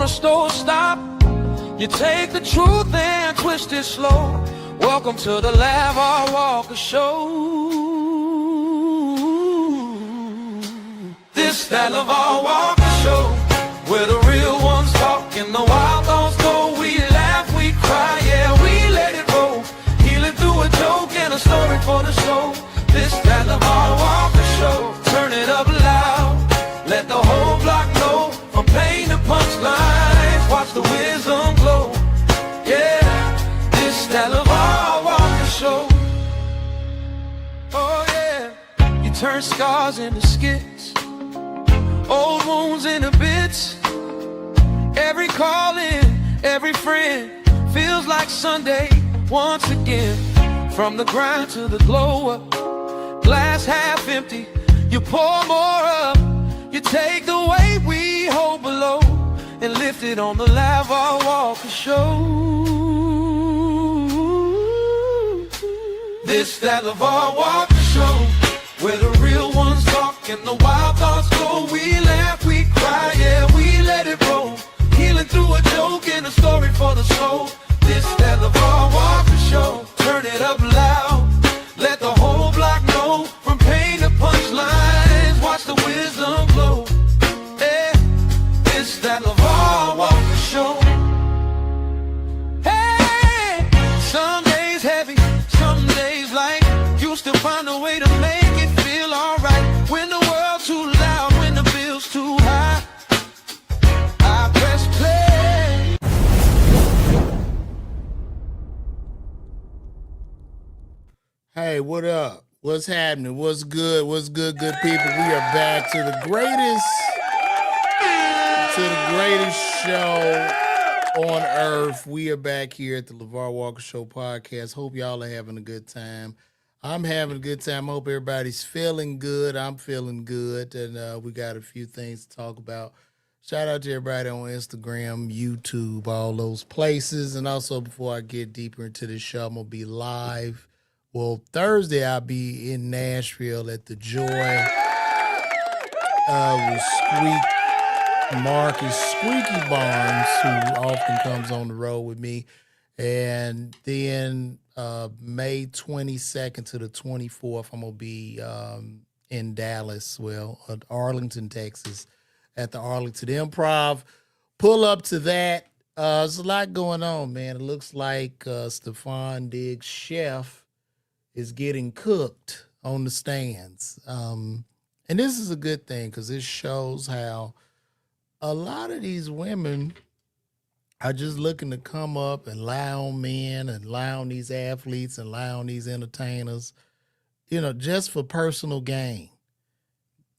a store stop. You take the truth and twist it slow. Welcome to the LaVar Walker Show. This that LaVar Walker Show, where the real ones talk and the wild thoughts go. We laugh, we cry, yeah, we let it roll. Healing through a joke and a story for the soul. This that LaVar Walker Show. Turn it up loud, let the whole block know. From pain to punchlines, watch the wisdom glow. Yeah, this that LaVar Walker Show. Oh yeah, you turn scars into skits, old wounds into bits. Every calling, every friend feels like Sunday once again. From the grind to the glow up, glass half empty, you pour more up. You take the weight we hold below and lift it on the LaVar Walker Show. This that LaVar Walker Show, where the real ones talk and the wild thoughts go. We laugh, we cry, yeah, we let it roll. Healing through a joke and a story for the soul. This that LaVar Walker Show. Turn it up loud, let the whole block know. From pain to punchlines, watch the wisdom glow. Yeah, this that LaVar Walker Show. Hey, some days heavy, some days light. You still find a way to make it feel alright. When the world's too loud, when the bill's too high, I press play. Hey, what up? What's happening? What's good? What's good, good people? We are back to the greatest show on earth. We are back here at the LaVar Walker Show podcast. Hope y'all are having a good time. I'm having a good time. I hope everybody's feeling good. I'm feeling good. And we got a few things to talk about. Shout out to everybody on Instagram, YouTube, all those places. And also, before I get deeper into this show, I'm going to be live. Well, Thursday, I'll be in Nashville at the Joy with Marcus Squeaky Barnes, who often comes on the road with me. And then May 22nd to the 24th, I'm going to be in Dallas, Arlington, Texas, at the Arlington Improv. Pull up to that. There's a lot going on, man. It looks like Steffon Diggs' chef is getting cooked on the stands. And this is a good thing because this shows how a lot of these women are just looking to come up and lie on men and lie on these athletes and lie on these entertainers, just for personal gain.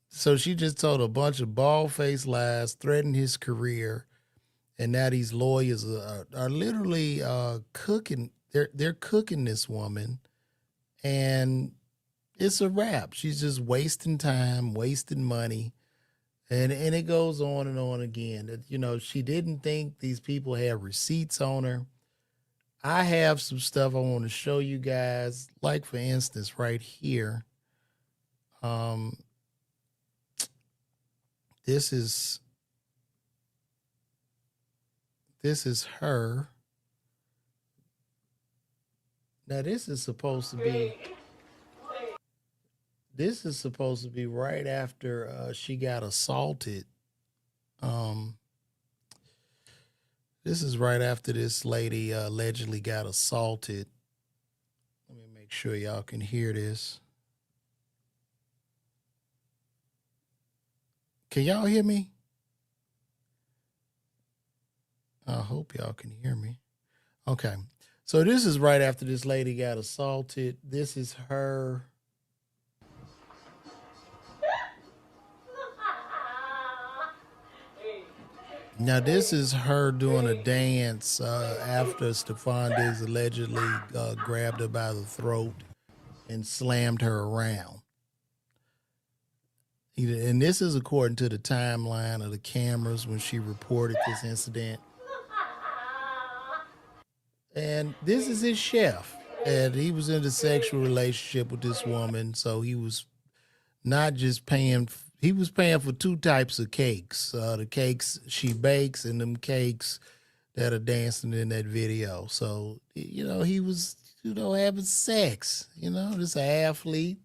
So she just told a bunch of bald-faced lies, threatened his career, and now these lawyers are literally cooking. They're cooking this woman. And it's a wrap. She's just wasting time, wasting money. And it goes on and on again. She didn't think these people had receipts on her. I have some stuff I want to show you guys. Like, for instance, right here. This is her. Now, this is supposed to be right after she got assaulted. This is right after this lady allegedly got assaulted. Let me make sure y'all can hear this. Can y'all hear me? I hope y'all can hear me. Okay. So this is right after this lady got assaulted. This is her. Now, this is her doing a dance after Steffon Diggs allegedly grabbed her by the throat and slammed her around. And this is according to the timeline of the cameras when she reported this incident. And this is his chef. And he was in a sexual relationship with this woman. So he was not just paying He was paying for two types of cakes. The cakes she bakes and them cakes that are dancing in that video. So, he was, having sex. Just an athlete.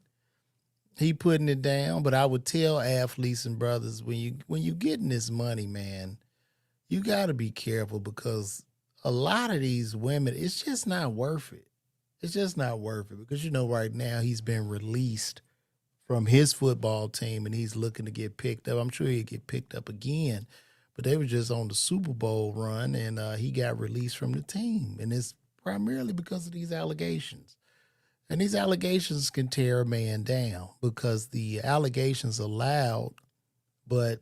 He putting it down. But I would tell athletes and brothers, when you getting this money, man, you gotta be careful because a lot of these women, it's just not worth it. It's just not worth it because right now he's been released from his football team and he's looking to get picked up. I'm sure he'll get picked up again, but they were just on the Super Bowl run and he got released from the team. And it's primarily because of these allegations. And these allegations can tear a man down because the allegations are loud, but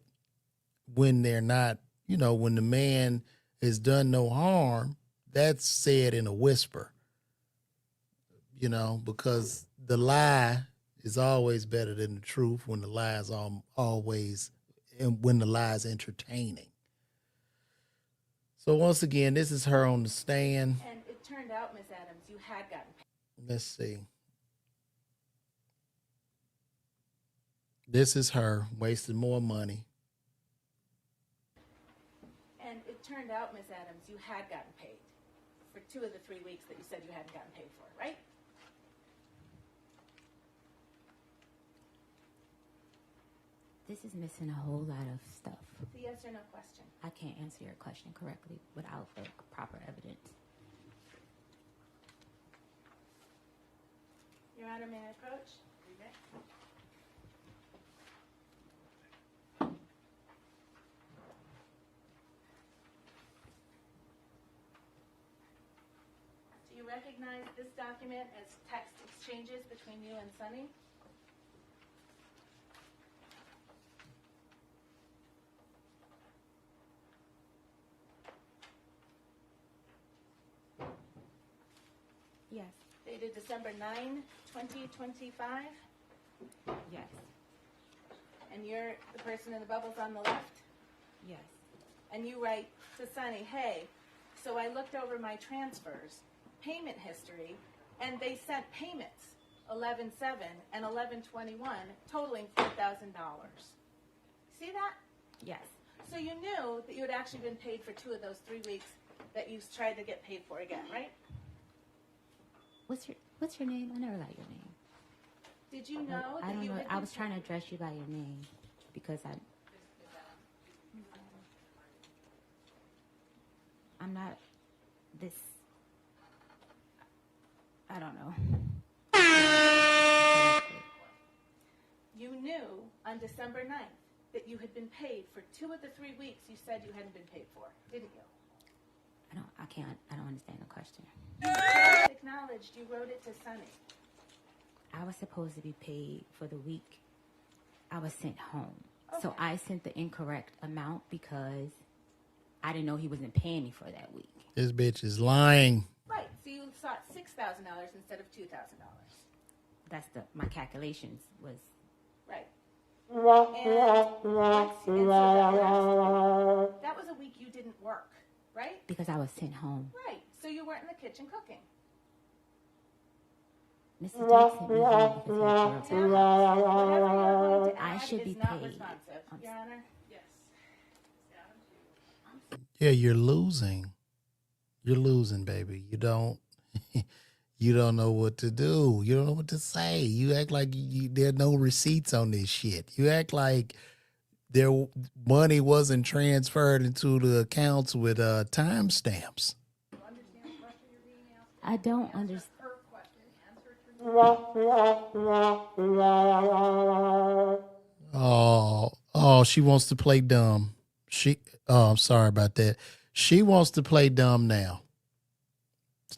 when they're not, when the man has done no harm, that's said in a whisper, because the lie is always better than the truth when the lie is always, and when the lie is entertaining. So once again, this is her on the stand. And it turned out, Miss Adams, you had gotten paid. Let's see. This is her wasting more money. And it turned out, Miss Adams, you had gotten paid for 2 of the 3 weeks that you said you hadn't gotten paid for, right? This is missing a whole lot of stuff. It's a yes or no question. I can't answer your question correctly without the proper evidence. Your Honor, may I approach? Do you recognize this document as text exchanges between you and Sonny? Yes. Dated December 9, 2025? Yes. And you're the person in the bubbles on the left? Yes. And you write to Sonny, hey, so I looked over my transfers, payment history, and they sent payments, 11/7 and 11/21, totaling $4,000. See that? Yes. So you knew that you had actually been paid for 2 of those 3 weeks that you tried to get paid for again, right? What's your name? I never got your name. Did you know I that don't you know. had I been was trying to address you by your name because I'm not this. I don't know. You knew on December 9th that you had been paid for 2 of the 3 weeks you said you hadn't been paid for, didn't you? I don't understand the question. You just acknowledged you wrote it to Sonny. I was supposed to be paid for the week I was sent home. Okay. So I sent the incorrect amount because I didn't know he wasn't paying me for that week. This bitch is lying. Right, so you sought $6,000 instead of $2,000. That's my calculations was. Right. And that was a week you didn't work, right? Because I was sent home. Right, so you weren't in the kitchen cooking. Mr. Diggs sent me home because he had Whatever you're going to I add should be is not paid. responsive, Your Honor. Yeah, you're losing. You're losing, baby. You don't know what to do. You don't know what to say. You act like there are no receipts on this shit. You act like their money wasn't transferred into the accounts with timestamps. I don't understand. Oh, she wants to play dumb. I'm sorry about that. She wants to play dumb now.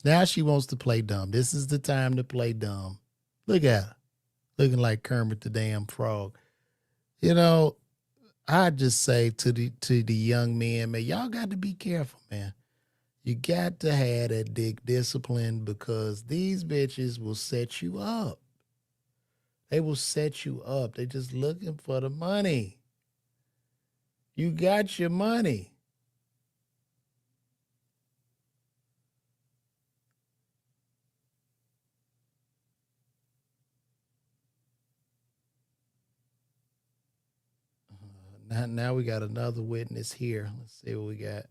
Now she wants to play dumb. This is the time to play dumb. Look at her. Looking like Kermit the damn frog. I just say to the young men, man, y'all got to be careful, man. You got to have that dick discipline because these bitches will set you up. They will set you up. They just looking for the money. You got your money. Now we got another witness here. Let's see what we got.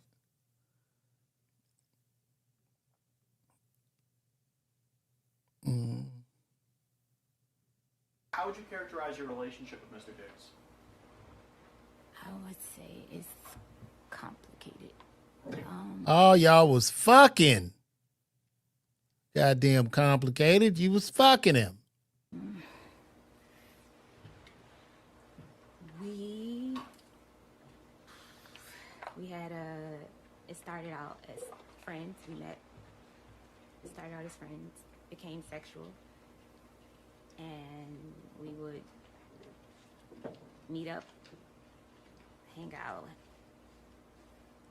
How would you characterize your relationship with Mr. Diggs? I would say it's complicated. Oh, y'all was fucking. Goddamn complicated. You was fucking him. We had it started out as friends. It started out as friends, became sexual, and we would meet up, hang out,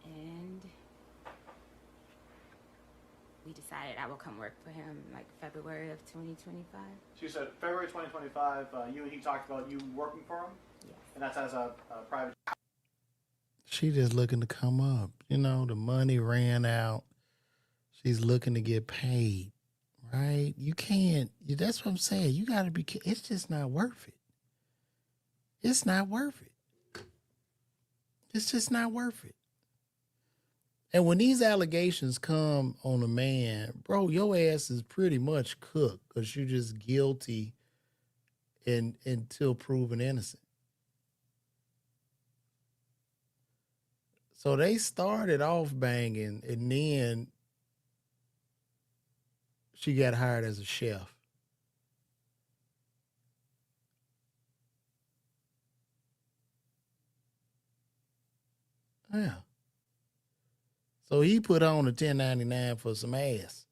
and we decided I would come work for him like February of 2025. So you said February 2025, you and he talked about you working for him? Yes. And that's as a private... She just looking to come up. You know, the money ran out. She's looking to get paid, right? You can't. That's what I'm saying. You got to be. It's just not worth it. It's not worth it. It's just not worth it. And when these allegations come on a man, bro, your ass is pretty much cooked because you're just guilty until proven innocent. So they started off banging, and then she got hired as a chef. Yeah. So he put on a 1099 for some ass.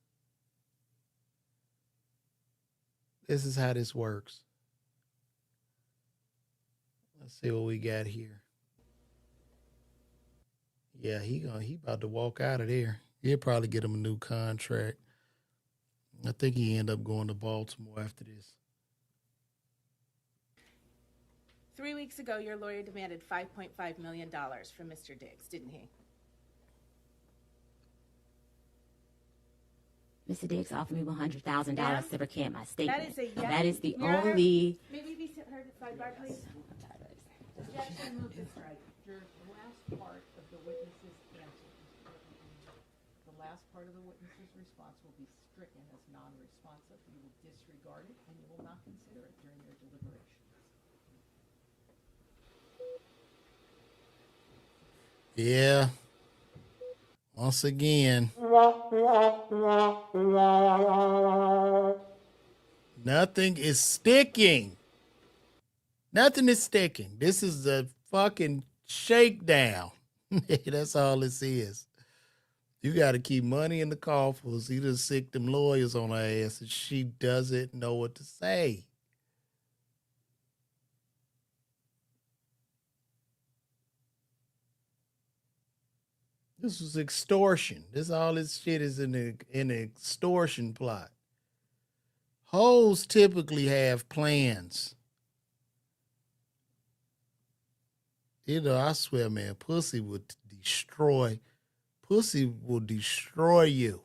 This is how this works. Let's see what we got here. Yeah, he about to walk out of there. He'll probably get him a new contract. I think he end up going to Baltimore after this. 3 weeks ago, your lawyer demanded $5.5 million from Mr. Diggs, didn't he? Mr. Diggs offered me $100,000 to recant my statement. That is a yes. That is the Your Honor, only. Maybe be heard at sidebar, please. Objection, move this right. The last part of the witness's answer, the last part of the witness's response will be stricken as non-responsive. You will disregard it and you will not consider it during your deliberations. Yeah. Once again. Nothing is sticking. Nothing is sticking. This is a fucking shakedown. That's all this is. You got to keep money in the coffers. He just sick them lawyers on her ass, and she doesn't know what to say. This was extortion. All this shit is in an extortion plot. Hoes typically have plans. You know, I swear, man, pussy will destroy you.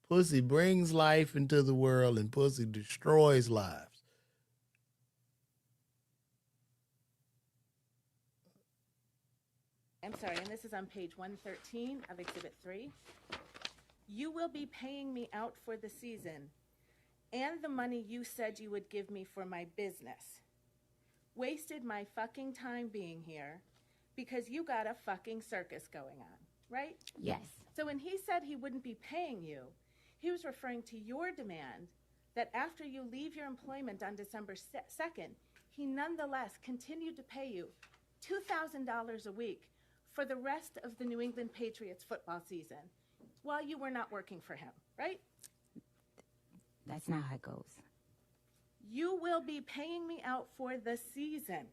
Pussy brings life into the world and pussy destroys lives. I'm sorry, and this is on page 113 of Exhibit 3. You will be paying me out for the season and the money you said you would give me for my business. Wasted my fucking time being here because you got a fucking circus going on, right? Yes. So when he said he wouldn't be paying you, he was referring to your demand that after you leave your employment on December 2nd, he nonetheless continued to pay you $2,000 a week for the rest of the New England Patriots football season while you were not working for him, right? That's not how it goes. You will be paying me out for the season,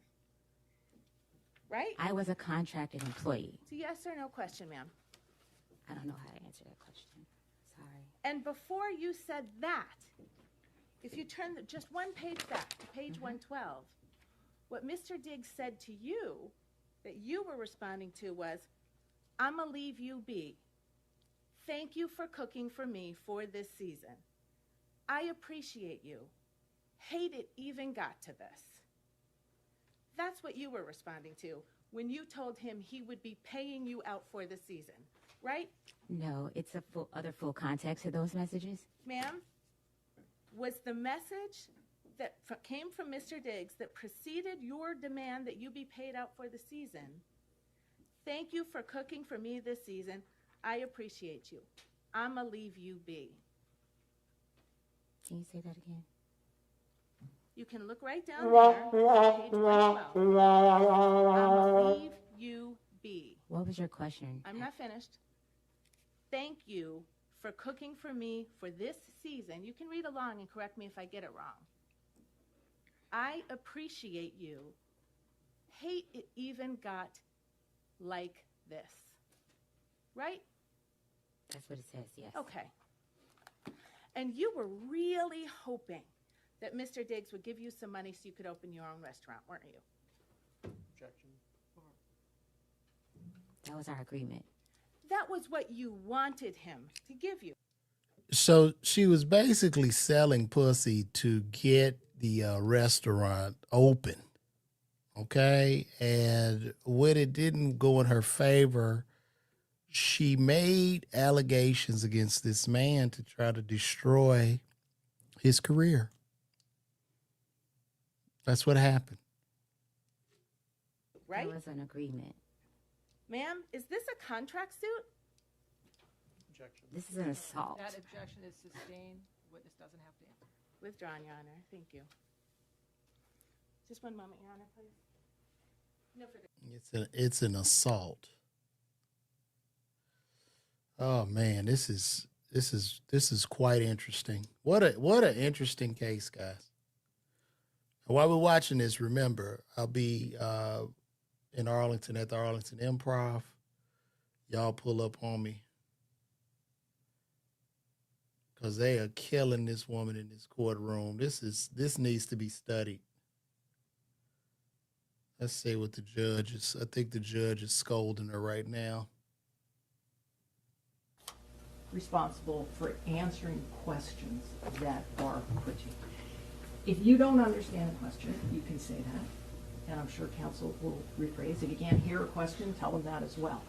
right? I was a contracted employee. It's a yes or no question, ma'am. I don't know how to answer that question. Sorry. And before you said that, if you turn just one page back to page 112, what Mr. Diggs said to you that you were responding to was, "I'ma leave you be. Thank you for cooking for me for this season. I appreciate you. Hate it even got to this." That's what you were responding to when you told him he would be paying you out for the season, right? No, it's a full context of those messages. Ma'am, was the message that came from Mr. Diggs that preceded your demand that you be paid out for the season, thank you for cooking for me this season. I appreciate you. I'ma leave you be. Can you say that again? You can look right down there, page 112. I'ma leave you be. What was your question? I'm not finished. Thank you for cooking for me for this season. You can read along and correct me if I get it wrong. I appreciate you. Hate it even got like this. Right? That's what it says, yes. Okay. And you were really hoping that Mr. Diggs would give you some money so you could open your own restaurant, weren't you? Objection. That was our agreement. That was what you wanted him to give you. So she was basically selling pussy to get the restaurant open. Okay. And when it didn't go in her favor, she made allegations against this man to try to destroy his career. That's what happened. Right? That was an agreement. Ma'am, is this a contract suit? Objection. This is an assault. That objection is sustained. Witness doesn't have to answer. Withdrawn, Your Honor. Thank you. Just one moment, Your Honor, please. No further. It's an assault. Oh man, this is quite interesting. What an interesting case, guys. While we're watching this, remember, I'll be in Arlington at the Arlington Improv. Y'all pull up on me, because they are killing this woman in this courtroom. This needs to be studied. Let's see what the judge is. I think the judge is scolding her right now. Responsible for answering questions that are put to you. If you don't understand a question, you can say that, and I'm sure counsel will rephrase. If you can't hear a question, tell them that as well.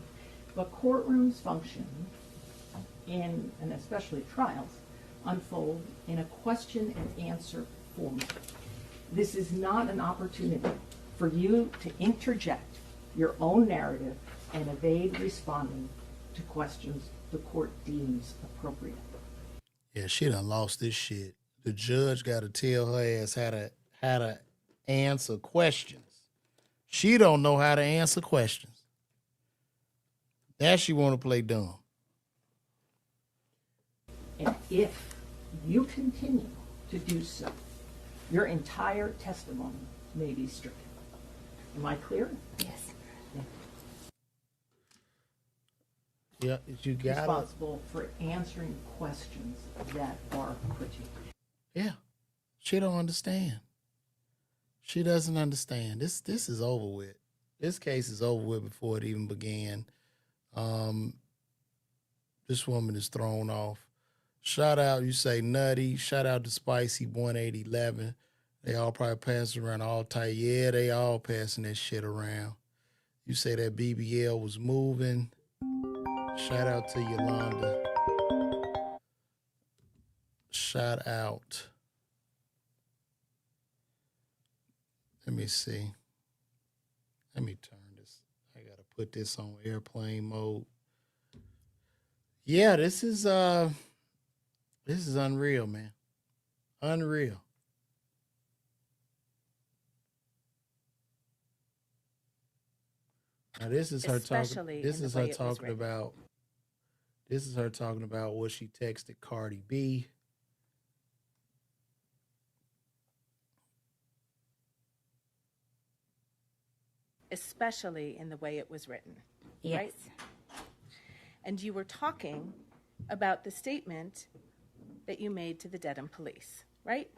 But courtrooms function in, and especially trials, unfold in a question and answer format. This is not an opportunity for you to interject your own narrative and evade responding to questions the court deems appropriate. Yeah, she done lost this shit. The judge got to tell her ass how to answer questions. She don't know how to answer questions. Now she want to play dumb. And if you continue to do so, your entire testimony may be stricken. Am I clear? Yes. Yeah, you got Responsible for answering questions that are put to you. Yeah, she don't understand. She doesn't understand. This is over with. This case is over with before it even began. This woman is thrown off. Shout out, you say Nutty. Shout out to Spicy 1811. They all probably passing around all tight. Yeah, they all passing that shit around. You say that BBL was moving. Shout out to Yolanda. Shout out. Let me see. Let me turn this. I gotta put this on airplane mode. Yeah, this is unreal, man. Unreal. Now this is her talking. This is her talking about. This is her talking about what she texted Cardi B. Especially in the way it was written. Yes. Right? And you were talking about the statement that you made to the Dedham police, right?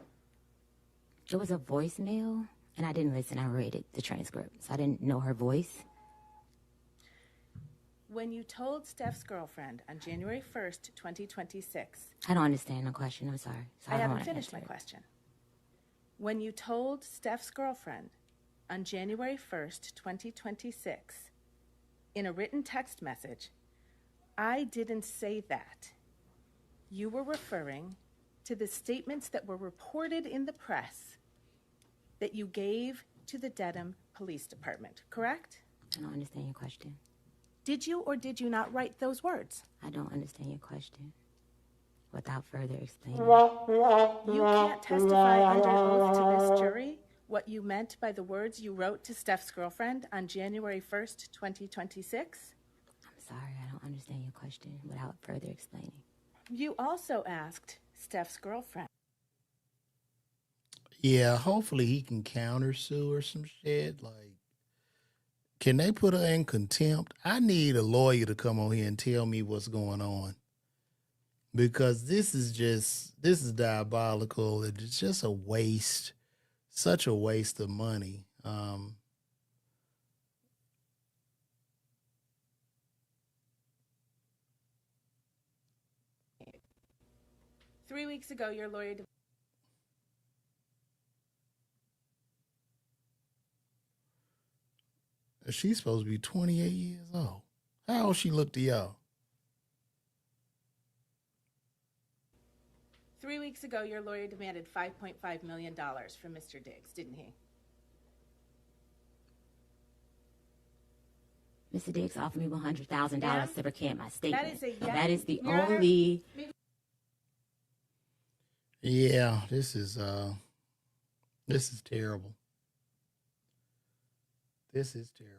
It was a voicemail, and I didn't listen. I read the transcript, so I didn't know her voice. When you told Steph's girlfriend on January 1st, 2026. I don't understand the question. I'm sorry. So I don't haven't wanna finished my answer it. question. When you told Steph's girlfriend on January 1st, 2026, in a written text message, I didn't say that. You were referring to the statements that were reported in the press that you gave to the Dedham Police Department, correct? I don't understand your question. Did you or did you not write those words? I don't understand your question. Without further explaining. You can't testify under oath to this jury what you meant by the words you wrote to Steph's girlfriend on January 1st, 2026? I'm sorry, I don't understand your question without further explaining. You also asked Steph's girlfriend. Yeah, hopefully he can countersue or some shit. Like, can they put her in contempt? I need a lawyer to come on here and tell me what's going on. Because this is diabolical. It's just a waste, such a waste of money. 3 weeks ago, your lawyer. She's supposed to be 28 years old. How old she look to y'all? 3 weeks ago, your lawyer demanded $5.5 million from Mr. Diggs, didn't he? Mr. Diggs offered me $100,000 Ma'am, to recant my statement. that is a yes. That is the Your Honor, only... Yeah, this is terrible. This is terrible.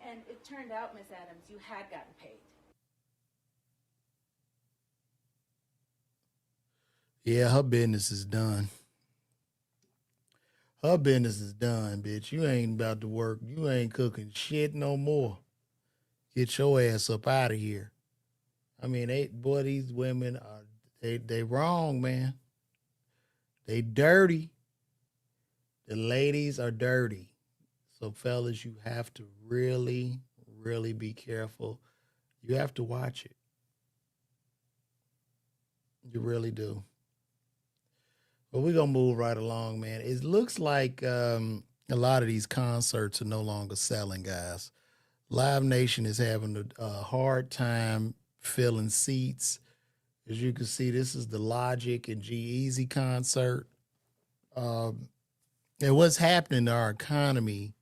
And it turned out, Miss Adams, you had gotten paid. Yeah, her business is done. Her business is done, bitch. You ain't about to work. You ain't cooking shit no more. Get your ass up out of here. I mean, these women are they wrong, man. They dirty. The ladies are dirty. So fellas, you have to really, really be careful. You have to watch it. You really do. But we're going to move right along, man. It looks like a lot of these concerts are no longer selling, guys. Live Nation is having a hard time filling seats. As you can see, this is the Logic and G-Eazy concert. And what's happening to our economy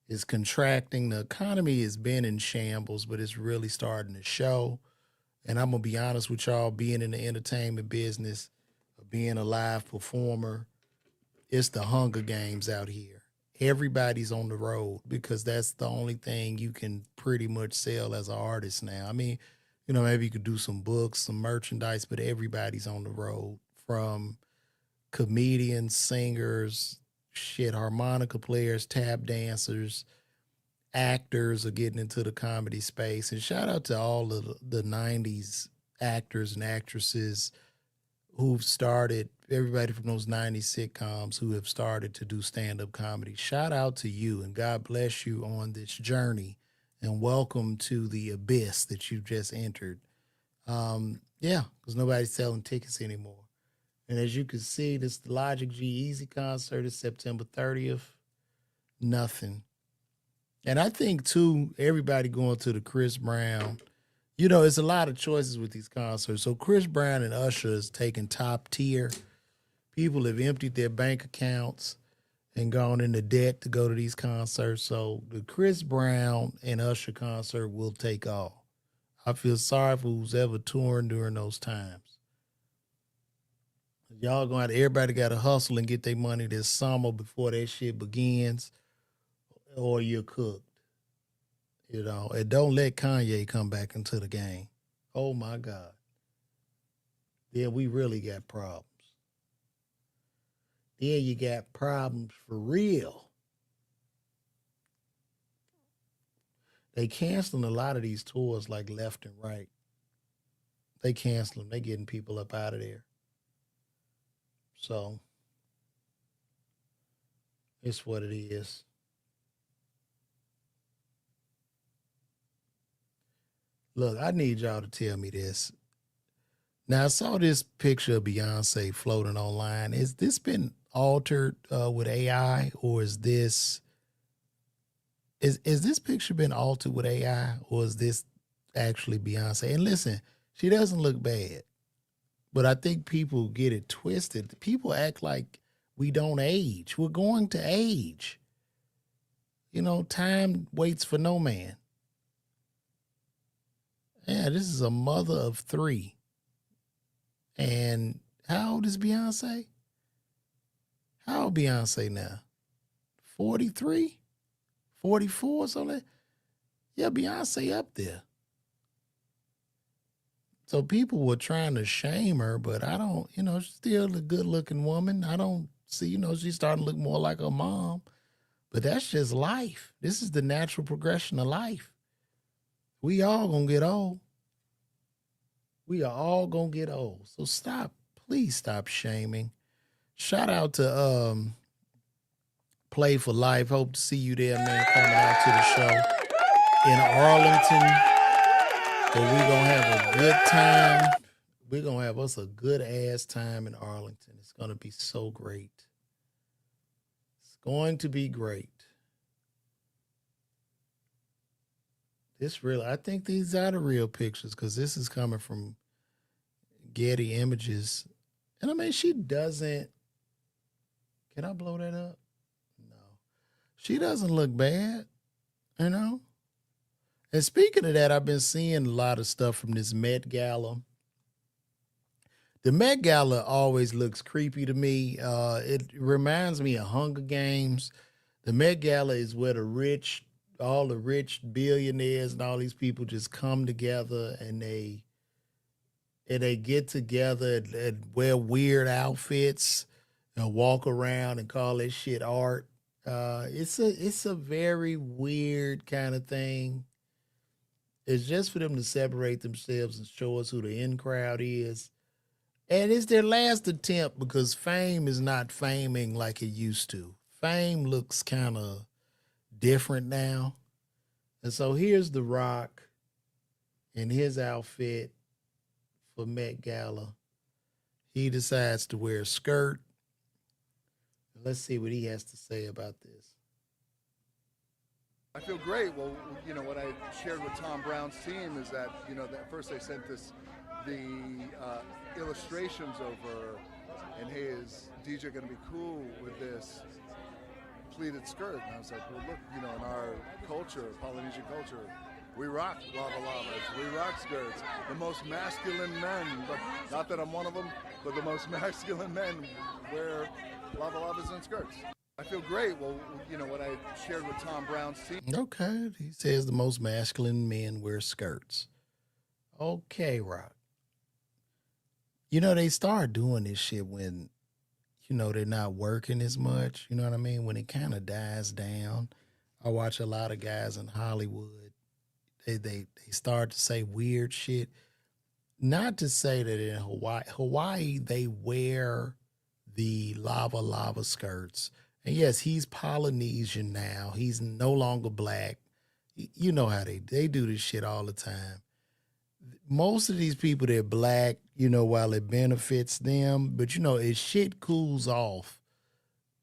is contracting. The economy has been in shambles, but it's really starting to show. And I'm going to be honest with y'all, being in the entertainment business, being a live performer, it's the Hunger Games out here. Everybody's on the road because that's the only thing you can pretty much sell as an artist now. I mean, you know, maybe you could do some books, some merchandise, but everybody's on the road, from comedians, singers, harmonica players, tap dancers, actors are getting into the comedy space. And shout out to all of the 90s actors and actresses who've started, everybody from those 90s sitcoms who have started to do stand-up comedy. Shout out to you, and God bless you on this journey, and welcome to the abyss that you've just entered. Yeah, because nobody's selling tickets anymore. And as you can see, this Logic G-Eazy concert is September 30th. Nothing. And I think, too, everybody going to the Chris Brown, you know, it's a lot of choices with these concerts. So Chris Brown and Usher is taking top tier. People have emptied their bank accounts and gone into debt to go to these concerts. So the Chris Brown and Usher concert will take all. I feel sorry for who's ever touring during those times. Y'all going to, everybody got to hustle and get their money this summer before that shit begins, or you're cooked. You know, and don't let Kanye come back into the game. Oh, my God. Then we really got problems. Then you got problems for real. They canceling a lot of these tours like left and right. They cancel them. They getting people up out of there. So it's what it is. Look, I need y'all to tell me this. Now I saw this picture of Beyonce floating online. Is this been altered with AI, or is this picture been altered with AI, or is this actually Beyonce? And listen, she doesn't look bad, but I think people get it twisted. People act like we don't age. We're going to age. You know, time waits for no man. Yeah, this is a mother of three. And how old is Beyonce? How old Beyonce now? 43? 44 something? Yeah, Beyonce up there. So people were trying to shame her, but I don't, she's still a good looking woman. I don't see, she's starting to look more like her mom. But that's just life. This is the natural progression of life. We all gonna get old. We are all gonna get old. So stop, please stop shaming. Shout out to Play for Life. Hope to see you there, man, coming out to the show in Arlington. But we're gonna have a good time. We're gonna have us a good ass time in Arlington. It's gonna be so great. It's going to be great. I think these are the real pictures because this is coming from Getty Images. And I mean, she doesn't. Can I blow that up? No. She doesn't look bad, you know? And speaking of that, I've been seeing a lot of stuff from this Met Gala. The Met Gala always looks creepy to me. It reminds me of Hunger Games. The Met Gala is where all the rich billionaires and all these people just come together and they get together and wear weird outfits and walk around and call that shit art. It's a very weird kind of thing. It's just for them to separate themselves and show us who the in crowd is. And it's their last attempt because fame is not faming like it used to. Fame looks kind of different now. And so here's The Rock in his outfit for Met Gala. He decides to wear a skirt. Let's see what he has to say about this. I feel great. Well, what I shared with Tom Brown's team is that, that first they sent the illustrations over, and hey, is DJ going to be cool with this pleated skirt? And I was like, well, look, in our culture, Polynesian culture, we rock lava lavas, we rock skirts. The most masculine men, but not that I'm one of them, but the most masculine men wear lava lavas and skirts. I feel great. Well, what I shared with Tom Brown's team. Okay, he says the most masculine men wear skirts. Okay, Rock. They start doing this shit when, they're not working as much. You know what I mean? When it kind of dies down. I watch a lot of guys in Hollywood. They start to say weird shit. Not to say that in Hawaii they wear the lava skirts. And yes, he's Polynesian now. He's no longer black. You know how they do this shit all the time. Most of these people, they're black, while it benefits them. But, as shit cools off,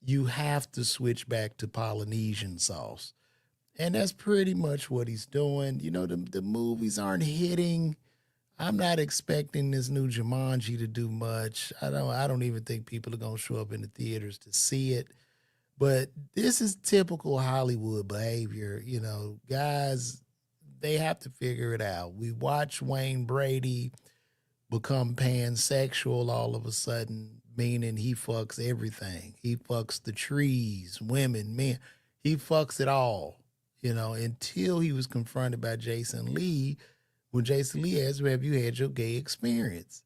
you have to switch back to Polynesian sauce. And that's pretty much what he's doing. The movies aren't hitting. I'm not expecting this new Jumanji to do much. I don't even think people are going to show up in the theaters to see it. But this is typical Hollywood behavior. Guys, they have to figure it out. We watch Wayne Brady become pansexual all of a sudden, meaning he fucks everything. He fucks the trees, women, men. He fucks it all, until he was confronted by Jason Lee when Jason Lee asked him, have you had your gay experience?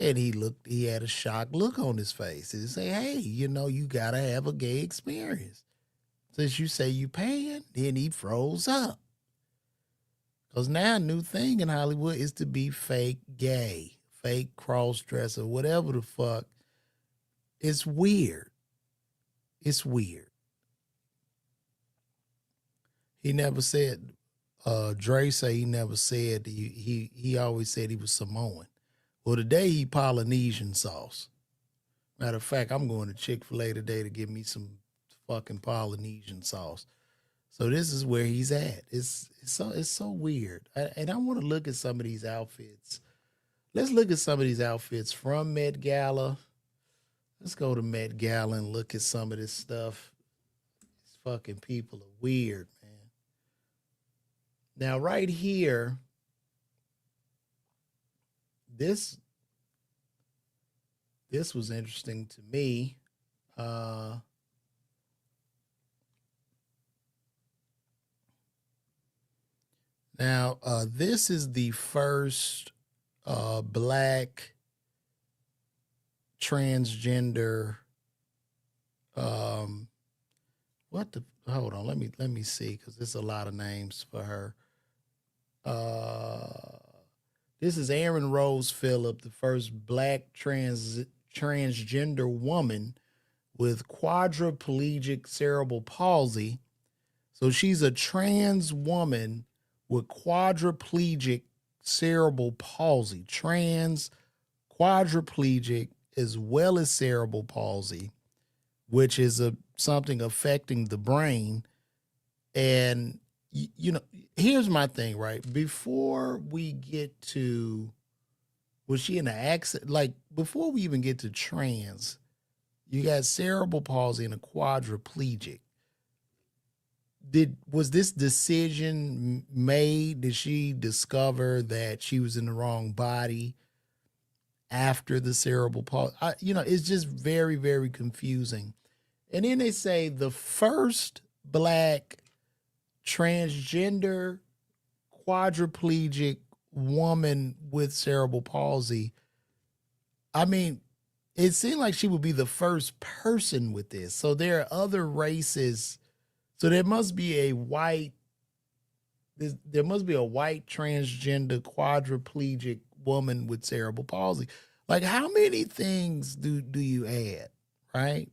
And he had a shocked look on his face. And he said, hey, you gotta have a gay experience. Since you say you pan, then he froze up. Because now a new thing in Hollywood is to be fake gay, fake cross-dresser, whatever the fuck. It's weird. It's weird. He never said, Dre say he never said, he always said he was Samoan. Well, today he Polynesian sauce. Matter of fact, I'm going to Chick-fil-A today to get me some fucking Polynesian sauce. So this is where he's at. It's so weird. And I want to look at some of these outfits. Let's look at some of these outfits from Met Gala. Let's go to Met Gala and look at some of this stuff. These fucking people are weird, man. Now, right here, this was interesting to me. Now, this is the first black transgender. Hold on, let me see, because there's a lot of names for her. This is Aaron Rose Phillip, the first black transgender woman with quadriplegic cerebral palsy. So she's a trans woman with quadriplegic cerebral palsy, trans, quadriplegic, as well as cerebral palsy, which is something affecting the brain. And, here's my thing, right? Before we get to, was she in an accident? Like, before we even get to trans, you got cerebral palsy and a quadriplegic. Was this decision made? Did she discover that she was in the wrong body after the cerebral palsy? It's just very, very confusing. And then they say the first black transgender quadriplegic woman with cerebral palsy. I mean, it seemed like she would be the first person with this. So there are other races. So there must be a white transgender quadriplegic woman with cerebral palsy. Like, how many things do you add, right?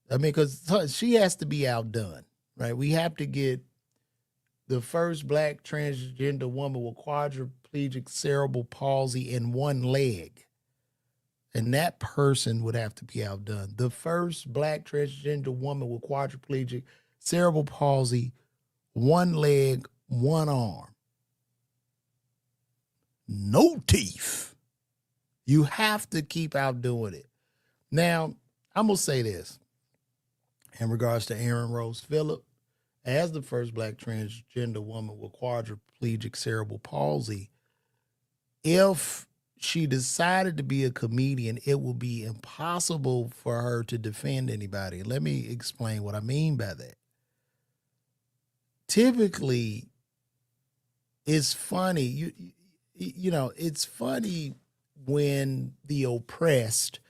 I mean, because she has to be outdone, right? We have to get the first black transgender woman with quadriplegic cerebral palsy in one leg. And that person would have to be outdone. The first black transgender woman with quadriplegic cerebral palsy, one leg, one arm, no teeth. You have to keep outdoing it. Now, I'm going to say this in regards to Aaron Rose Phillip, as the first black transgender woman with quadriplegic cerebral palsy. If she decided to be a comedian, it will be impossible for her to defend anybody. Let me explain what I mean by that. Typically, it's funny. It's funny when the oppressed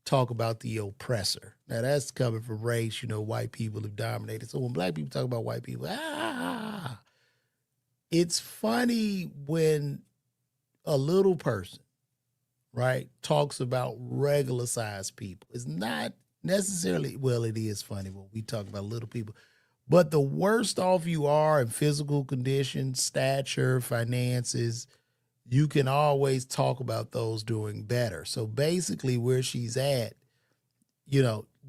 talk about the oppressor. Now, that's coming from race. White people have dominated. So when black people talk about white people, it's funny when a little person, right, talks about regular sized people. It's not necessarily, well, it is funny when we talk about little people, but the worse off you are in physical condition, stature, finances, you can always talk about those doing better. So basically where she's at,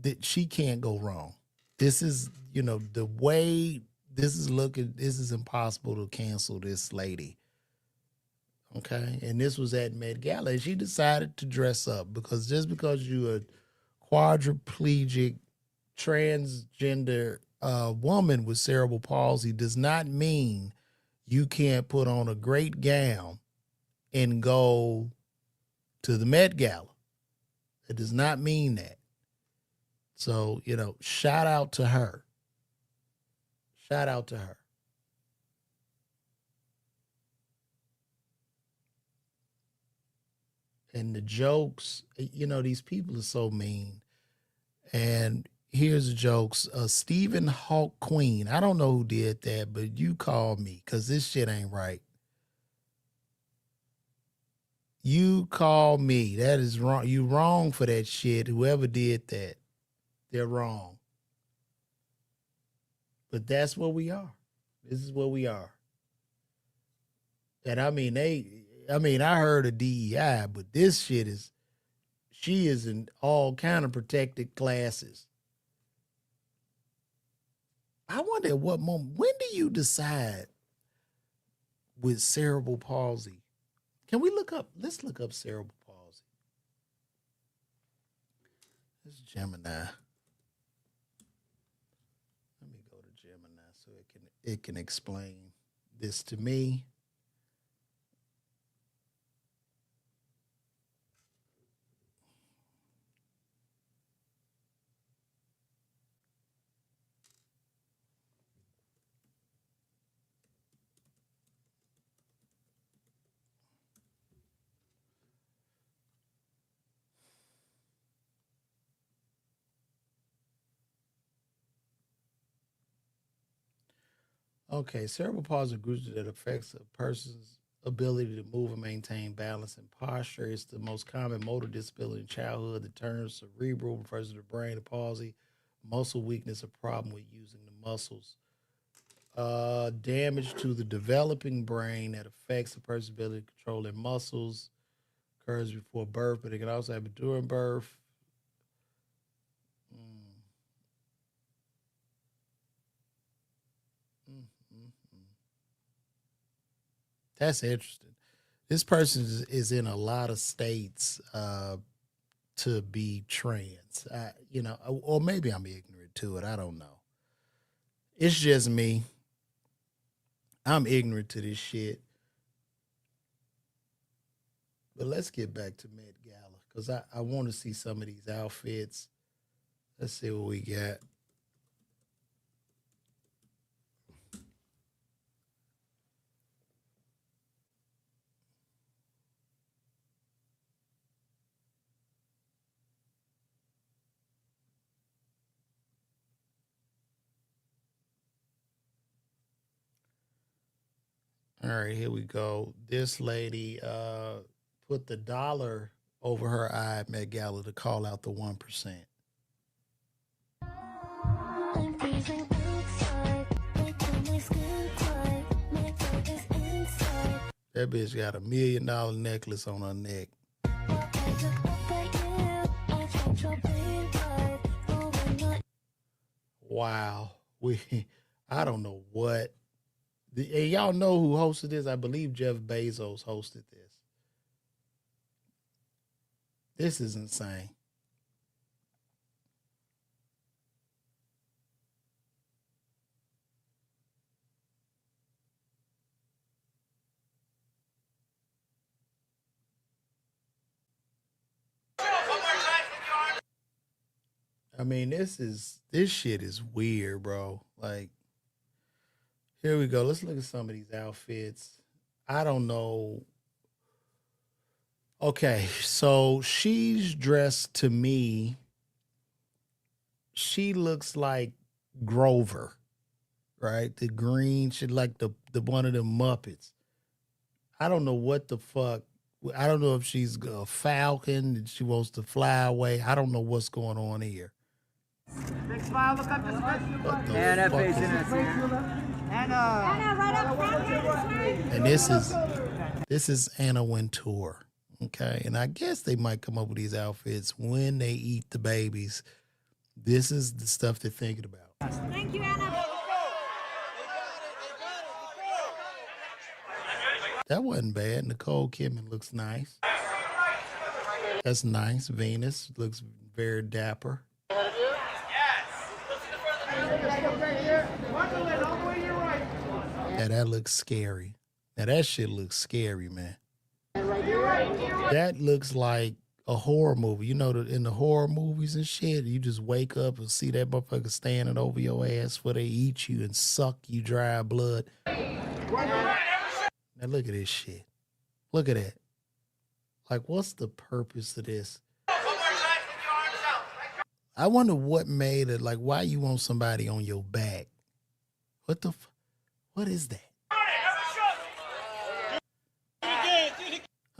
that she can't go wrong. This is, the way this is looking, this is impossible to cancel this lady. Okay. And this was at Met Gala. And she decided to dress up because just because you're a quadriplegic transgender woman with cerebral palsy does not mean you can't put on a great gown and go to the Met Gala. It does not mean that. So, shout out to her. Shout out to her. And the jokes, these people are so mean. And here's the jokes. Stephen Hawk Queen. I don't know who did that, but you call me because this shit ain't right. You call me. That is wrong. You wrong for that shit. Whoever did that, they're wrong. But that's where we are. This is where we are. And I mean, I mean, I heard of DEI, but this shit is, she is in all kind of protected classes. I wonder at what moment, when do you decide with cerebral palsy? Can we look up, let's look up cerebral palsy. This is Gemini. Let me go to Gemini so it can explain this to me. Okay, cerebral palsy groups that affects a person's ability to move and maintain balance and posture. It's the most common motor disability in childhood. The term cerebral refers to the brain. The palsy, muscle weakness, a problem with using the muscles. Damage to the developing brain that affects a person's ability to control their muscles occurs before birth, but it can also happen during birth. That's interesting. This person is in a lot of states to be trans. Or maybe I'm ignorant to it. I don't know. It's just me. I'm ignorant to this shit. But let's get back to Met Gala because I want to see some of these outfits. Let's see what we got. All right, here we go. This lady put the dollar over her eye at Met Gala to call out the 1%. That bitch got $1 million necklace on her neck. Wow. I don't know what. And y'all know who hosted this? I believe Jeff Bezos hosted this. This is insane. I mean, this shit is weird, bro. Like, here we go. Let's look at some of these outfits. I don't know. Okay, so she's dressed to me. She looks like Grover, right? The green shit, like the one of them Muppets. I don't know what the fuck. I don't know if she's a falcon and she wants to fly away. I don't know what's going on here. Big smile, look up this way. Yeah, that face in it. Anna, right up front. And this is Anna Wintour. Okay. And I guess they might come up with these outfits when they eat the babies. This is the stuff they're thinking about. Thank you, Anna. That wasn't bad. Nicole Kidman looks nice. That's nice. Venus looks very dapper. Yeah, that looks scary. Now that shit looks scary, man. That looks like a horror movie. You know, in the horror movies and shit, you just wake up and see that motherfucker standing over your ass before they eat you and suck you dry blood. Now look at this shit. Look at that. Like, what's the purpose of this? I wonder what made it, like, why you want somebody on your back? What is that?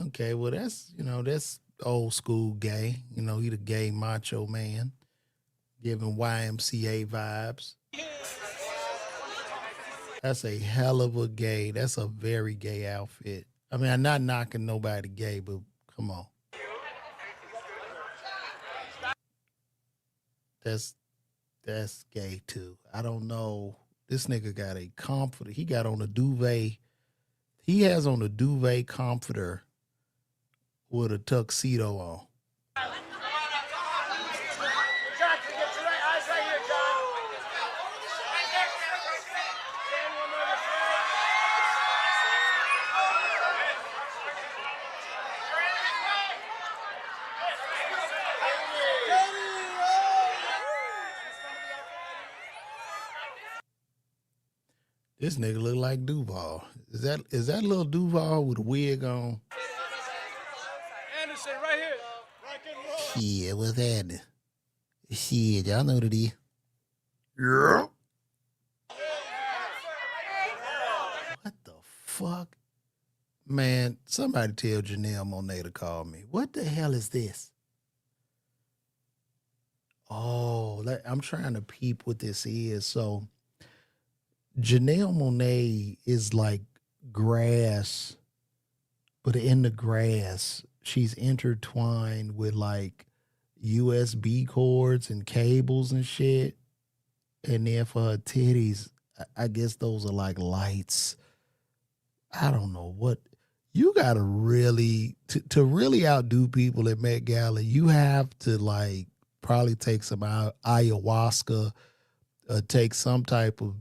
Okay, well, that's old school gay. You know, he the gay macho man, giving YMCA vibes. That's a hell of a gay. That's a very gay outfit. I mean, I'm not knocking nobody gay, but come on. That's gay too. I don't know. This nigga got a comforter. He got on a duvet. He has on a duvet comforter with a tuxedo on. This nigga look like Duval. Is that little Duval with a wig on? Anderson, right here. Shit, what's happening? Shit, y'all know what it is. Yeah. What the fuck? Man, somebody tell Janelle Monáe to call me. What the hell is this? Oh, I'm trying to peep what this is. So, Janelle Monáe is like grass, but in the grass, she's intertwined with like USB cords and cables and shit. And then for her titties, I guess those are like lights. I don't know what. You gotta really, to really outdo people at Met Gala, you have to like probably take some ayahuasca or take some type of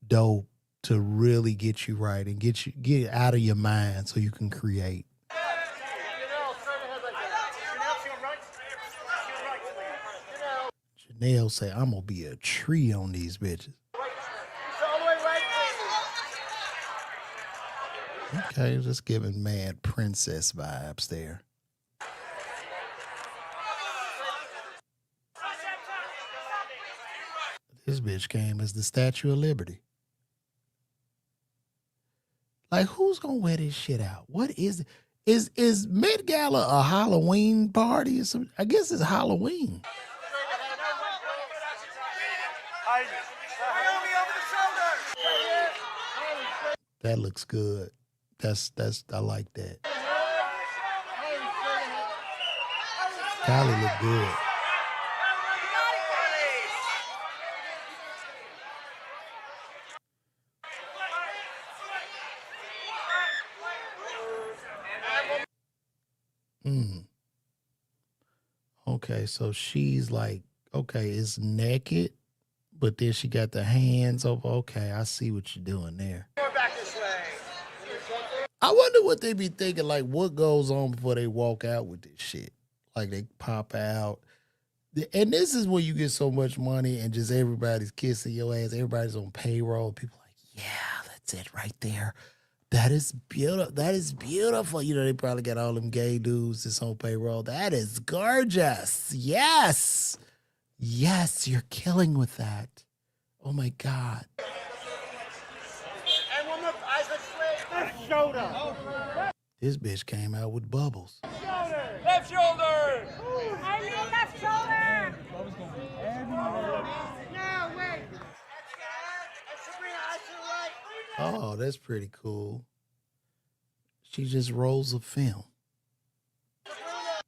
dope to really get you right and get out of your mind so you can create. Janelle say, I'm gonna be a tree on these bitches. Okay, just giving mad princess vibes there. This bitch came as the Statue of Liberty. Like, who's gonna wear this shit out? What is it? Is Met Gala a Halloween party or something? I guess it's Halloween. That looks good. That's I like that. Kylie look good. Okay, so she's like, okay, it's naked, but then she got the hands over. Okay, I see what you're doing there. I wonder what they be thinking, like what goes on before they walk out with this shit. Like they pop out. And this is where you get so much money and just everybody's kissing your ass. Everybody's on payroll. People are like, yeah, that's it right there. That is beautiful. That is beautiful. You know, they probably got all them gay dudes that's on payroll. That is gorgeous. Yes. Yes, you're killing with that. Oh my God. And one more, eyes left shoulder. This bitch came out with bubbles. Left shoulder. I mean left shoulder. No, wait. Oh, that's pretty cool. She just rolls a film.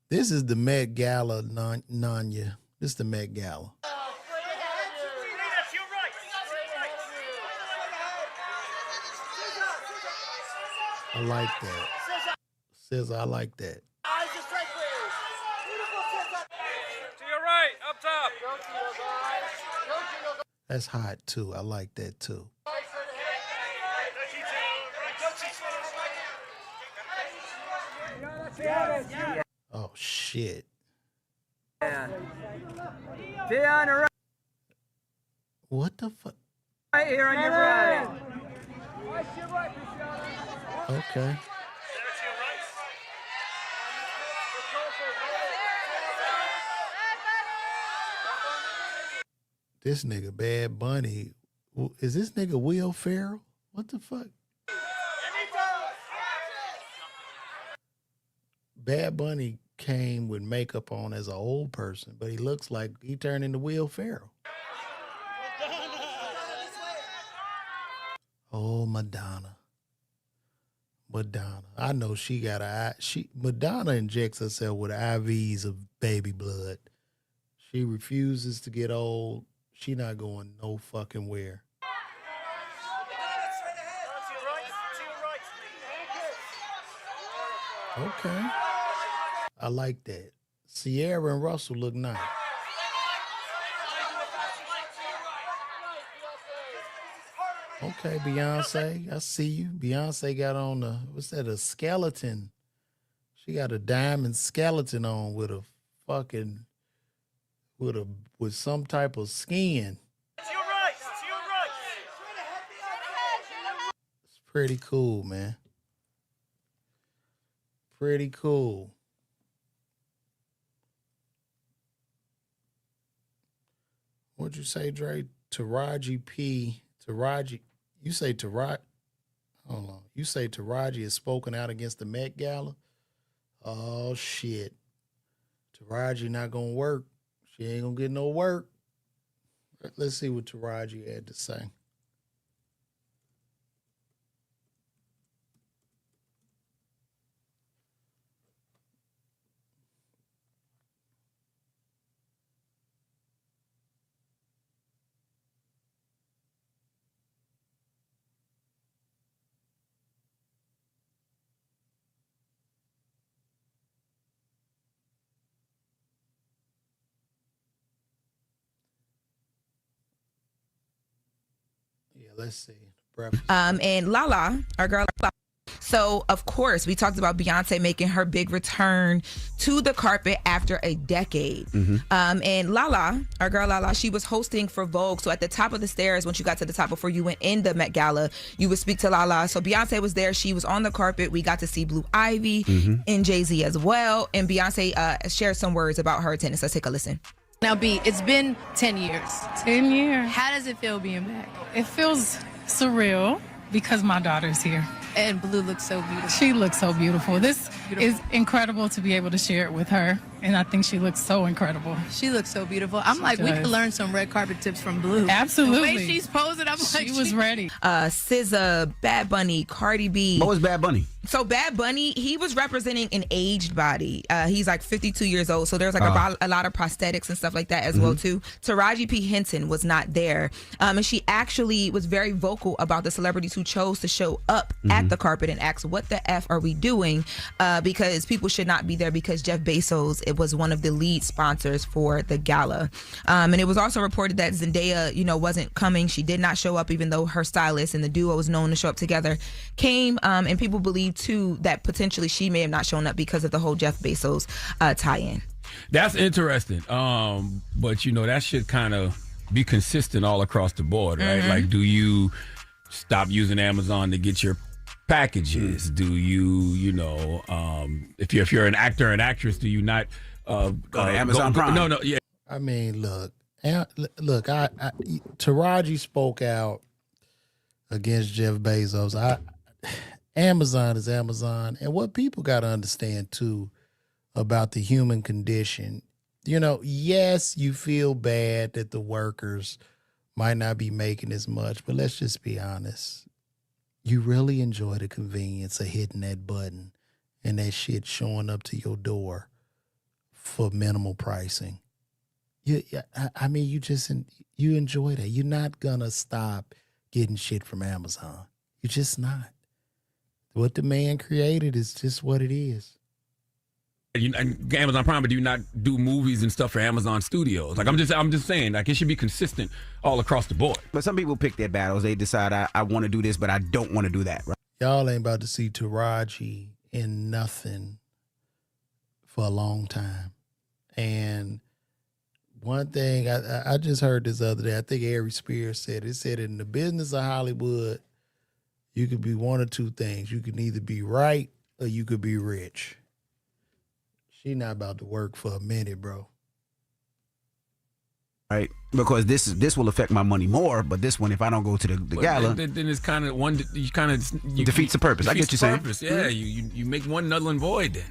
This is the Met Gala, Nanya. This is the Met Gala. I like that. Says I like that. To your right, up top. That's hot too. I like that too. Oh shit. What the fuck? Right here on your right. Okay. This nigga Bad Bunny. Is this nigga Will Ferrell? What the fuck? Bad Bunny came with makeup on as an old person, but he looks like he turned into Will Ferrell. Oh, Madonna. Madonna. I know she got Madonna injects herself with IVs of baby blood. She refuses to get old. She not going no fucking where. Okay. I like that. Sierra and Russell look nice. Okay, Beyonce, I see you. Beyonce got on a skeleton. She got a diamond skeleton on with a fucking, with some type of skin. To your right. It's pretty cool, man. Pretty cool. What'd you say, Dre? Taraji P. Taraji. You say Taraji. Hold on. You say Taraji has spoken out against the Met Gala? Oh, shit. Taraji not going to work. She ain't going to get no work. Let's see what Taraji had to say. Yeah, let's see. And Lala, our girl Lala. So, of course, we talked about Beyonce making her big return to the carpet after a decade. And Lala, our girl Lala, she was hosting for Vogue. So at the top of the stairs, once you got to the top, before you went in the Met Gala, you would speak to Lala. So Beyonce was there. She was on the carpet. We got to see Blue Ivy and Jay-Z as well. And Beyonce shared some words about her attendance. Let's take a listen. Now, B, it's been 10 years. 10 years. How does it feel being back? It feels surreal because my daughter's here. And Blue looks so beautiful. She looks so beautiful. This is incredible to be able to share it with her. And I think she looks so incredible. She looks so beautiful. I'm like, we could learn some red carpet tips from Blue. Absolutely. The way she's posing, I'm like, she was ready. SZA, Bad Bunny, Cardi B. What was Bad Bunny? So Bad Bunny, he was representing an aged body. He's like 52 years old. So there's like a lot of prosthetics and stuff like that as well too. Taraji P. Henson was not there. And she actually was very vocal about the celebrities who chose to show up at the carpet and asked, what the F are we doing? Because people should not be there because Jeff Bezos, it was one of the lead sponsors for the gala. And it was also reported that Zendaya, wasn't coming. She did not show up, even though her stylist and the duo was known to show up together, came. And people believe too that potentially she may have not shown up because of the whole Jeff Bezos tie-in. That's interesting. But that should kind of be consistent all across the board, right? Like, do you stop using Amazon to get your packages? Do you, if you're an actor and actress, do you not go to Amazon Prime? No, yeah. I mean, look, Taraji spoke out against Jeff Bezos. Amazon is Amazon, and what people got to understand too about the human condition. Yes, you feel bad that the workers might not be making as much, but let's just be honest. You really enjoy the convenience of hitting that button and that shit showing up to your door for minimal pricing. You enjoy that. You're not gonna stop getting shit from Amazon. You're just not. What the man created is just what it is. And Amazon Prime, but do you not do movies and stuff for Amazon Studios? Like, I'm just saying, like, it should be consistent all across the board. But some people pick their battles. They decide, I want to do this, but I don't want to do that. Right? Y'all ain't about to see Taraji in nothing for a long time. And one thing, I just heard this other day, I think Ari Spears said, in the business of Hollywood, you could be one or two things. You can either be right or you could be rich. She not about to work for a minute, bro. Right, because this will affect my money more, but this one, if I don't go to the gala, then it's kind of you defeats the purpose. I get you saying. Yeah, you make one null and void then.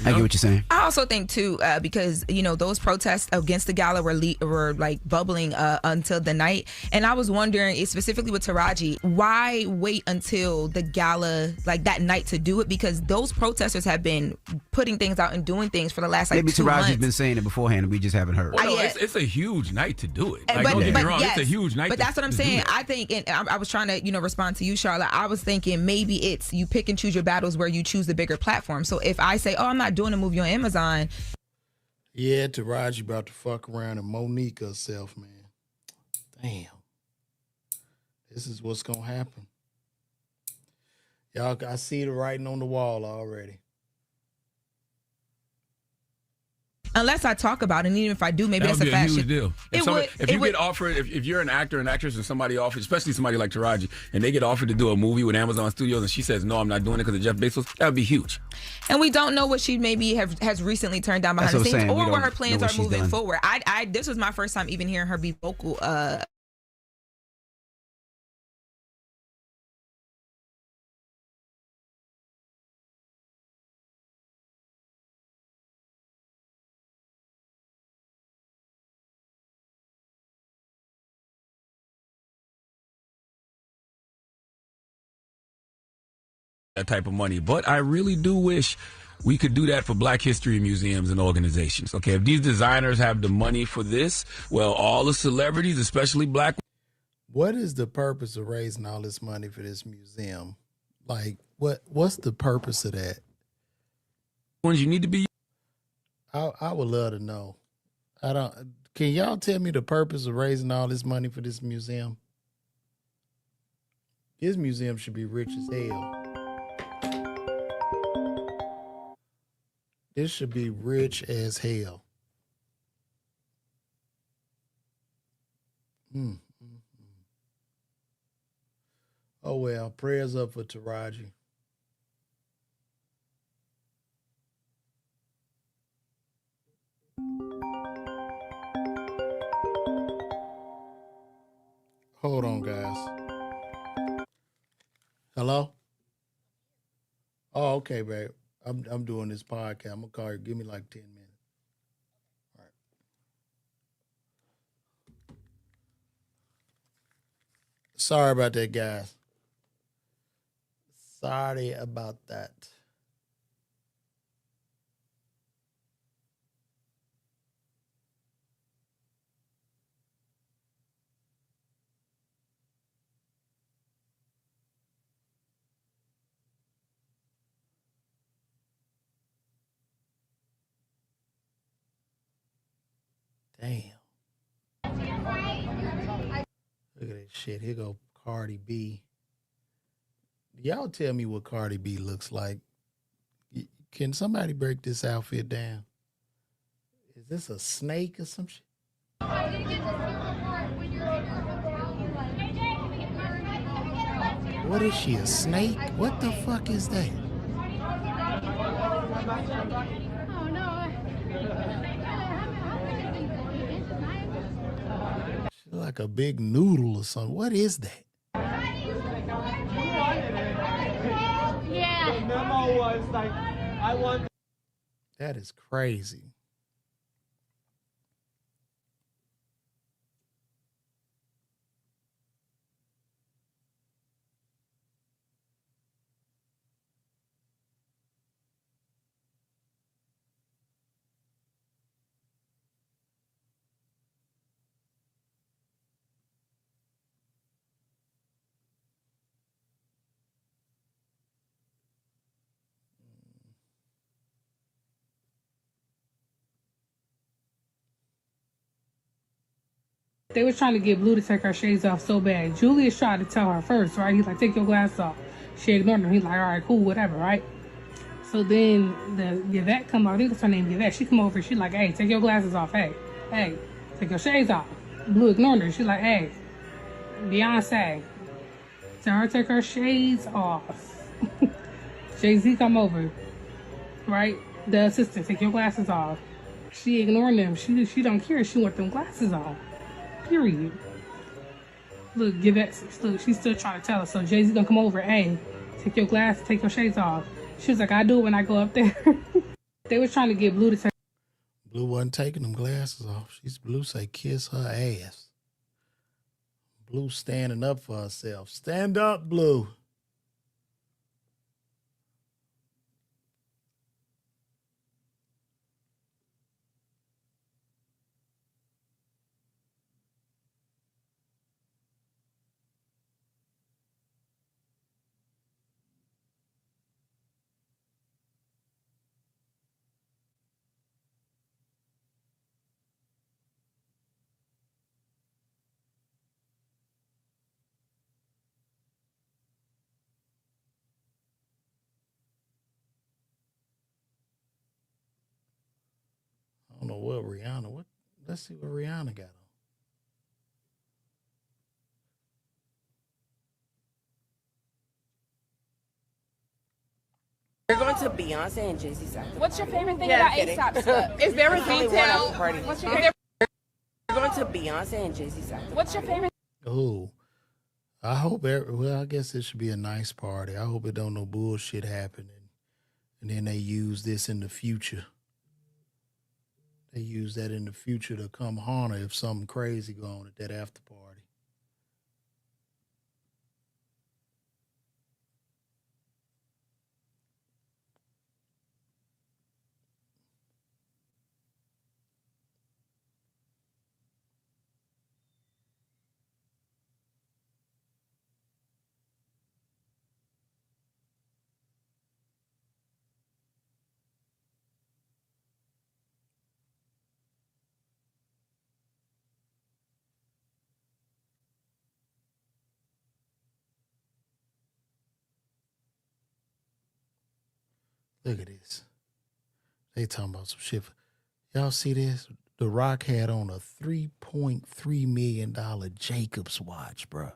I get what you're saying. I also think too, because those protests against the gala were like bubbling until the night, and I was wondering, specifically with Taraji, why wait until the gala like that night to do it? Because those protesters have been putting things out and doing things for the last like maybe 2 Taraji's months. been saying it beforehand, and we just haven't heard. Well, no, it's a huge night to do it. Like, don't get me wrong, it's a huge night. But that's what I'm saying. I think, and I was trying to respond to you, Charlotte. I was thinking maybe it's you pick and choose your battles where you choose the bigger platform. So if I say, I'm not doing a movie on Amazon. Yeah, Taraji about to fuck around and Monique herself, man. Damn. This is what's going to happen. Y'all, I see the writing on the wall already. Unless I talk about it, and even if I do, maybe that that's would a be a fashion. huge deal. If you would, get offered, if you're an actor and actress and somebody offers, especially somebody like Taraji, and they get offered to do a movie with Amazon Studios and she says, no, I'm not doing it because of Jeff Bezos, that would be huge. And we don't know what she maybe has recently turned down behind the scenes or what her plans are moving forward. This was my first time even hearing her be vocal. That type of money, but I really do wish we could do that for Black History museums and organizations. Okay, if these designers have the money for this, well, all the celebrities, especially black. What is the purpose of raising all this money for this museum? Like, what's the purpose of that? Ones you need to be. I would love to know. Can y'all tell me the purpose of raising all this money for this museum? This museum should be rich as hell. This should be rich as hell. Oh, well, prayers up for Taraji. Hold on, guys. Hello? Oh, okay, babe. I'm doing this podcast. I'm gonna call you. Give me like 10 minutes. All right. Sorry about that, guys. Sorry about that. Damn. Look at that shit. Here go Cardi B. Y'all tell me what Cardi B looks like. Can somebody break this outfit down? Is this a snake or some shit? What is she, a snake? What the fuck is that? Oh, no. She's like a big noodle or something. What is that? Yeah. The memo was like, I want. That is crazy. They was trying to get Blue to take her shades off so bad. Julius tried to tell her first, right? He's like, take your glasses off. She ignored him. He's like, all right, cool, whatever, right? So then the Yvette come over. I think that's her name, Yvette. She come over. She's like, hey, take your glasses off. Hey, take your shades off. Blue ignored her. She's like, hey, Beyonce, tell her to take her shades off. Jay-Z come over, right? The assistant, take your glasses off. She ignoring them. She don't care. She want them glasses on. Period. Look, look, she's still trying to tell us. So Jay-Z gonna come over, hey, take your shades off. She was like, I do it when I go up there. They was trying to get Blue to take. Blue wasn't taking them glasses off. Blue say kiss her ass. Blue standing up for herself. Stand up, Blue. I don't know what Rihanna. Let's see what Rihanna got on. We're going to Beyonce and Jay-Z's after What's your favorite thing Yeah, about kidding. ASAP stuff? Is there a detail? What's your favorite? We're going to Beyonce and Jay-Z's after What's your favorite? Oh, I hope. Well, I guess it should be a nice party. I hope it don't no bullshit happen, and then they use this in the future. They use that in the future to come harm her if something crazy go on at that after party. Look at this. They talking about some shit. Y'all see this? The Rock had on a $3.3 million Jacobs watch, bro.